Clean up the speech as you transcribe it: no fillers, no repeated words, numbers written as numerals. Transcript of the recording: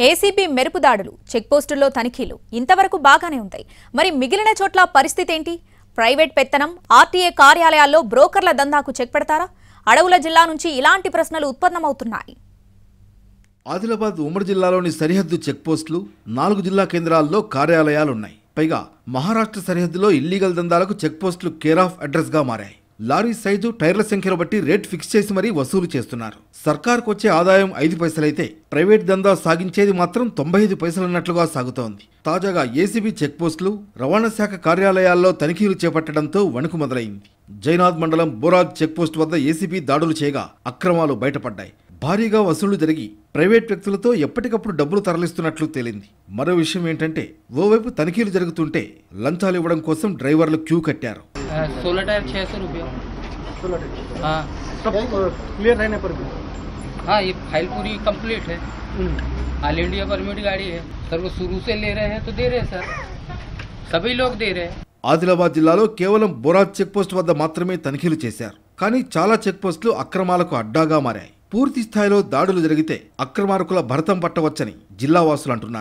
ACB మెరుపు దాడులు, చెక్పోస్టుల్లో తనిఖీలు ఇంతవరకు బాగానే ఉంటాయి. మరి మిగిలిన చోట్ల పరిస్థితి ఏంటి? ప్రైవేట్ పెత్తనం, ఆర్టీఏ కార్యాలయాల్లో బ్రోకర్ల దందాకు చెక్ పెడతారా? అడవుల జిల్లా నుంచి ఇలాంటి ప్రశ్నలు ఉత్పన్నమవుతున్నాయి. ఆదిలాబాద్ ఉమ్మడి జిల్లాలోని సరిహద్దు చెక్పోస్టులు 4 జిల్లా కేంద్రాల్లో కార్యాలయాలున్నాయి. పైగా మహారాష్ట్ర సరిహద్దులో ఇల్లీగల్ దందాలకు చెక్పోస్టులు కేర్ ఆఫ్ అడ్రస్ గా మారాయి. లారీ సైజు, టైర్ల సంఖ్యను బట్టి రేట్ ఫిక్స్ చేసి మరీ వసూలు చేస్తున్నారు. సర్కార్కు వచ్చే ఆదాయం 5 పైసలైతే ప్రైవేట్ దందా సాగించేది మాత్రం 95 పైసలన్నట్లుగా సాగుతోంది. తాజాగా ఏసీబీ చెక్పోస్టులు, రవాణా శాఖ కార్యాలయాల్లో తనిఖీలు చేపట్టడంతో వణుకు మొదలైంది. జైనాథ్ మండలం బోరాజ్ చెక్పోస్ట్ వద్ద ఏసీబీ దాడులు చేయగా అక్రమాలు బయటపడ్డాయి. భారీగా వసూళ్లు జరిగి ప్రైవేట్ వ్యక్తులతో ఎప్పటికప్పుడు డబ్బులు తరలిస్తున్నట్లు తేలింది. మరో విషయం ఏంటంటే, ఓవైపు తనిఖీలు జరుగుతుంటే లంచాలు ఇవ్వడం కోసం డ్రైవర్లు క్యూ కట్టారు. 16 टायर 600 रुपये। 16 टायर हाँ सब क्लियर रहने पर भी। हाँ, ये फाइल पूरी कंप्लीट है। ऑल इंडिया परमिट गाड़ी है सर। वो शुरू से ले रहे हैं तो दे रहे हैं सर, सभी लोग दे रहे हैं। ఆదిలాబాద్ జిల్లాలో కేవలం బోరాజ్ చెక్పోస్ట్ వద్ద మాత్రమే తనిఖీలు చేశారు. కానీ చాలా చెక్పోస్టులు అక్రమాలకు అడ్డాగా మారాయి. పూర్తి స్థాయిలో దాడులు జరిగితే అక్రమార్కుల భరతం పట్టవచ్చని జిల్లావాసులు అంటున్నారు.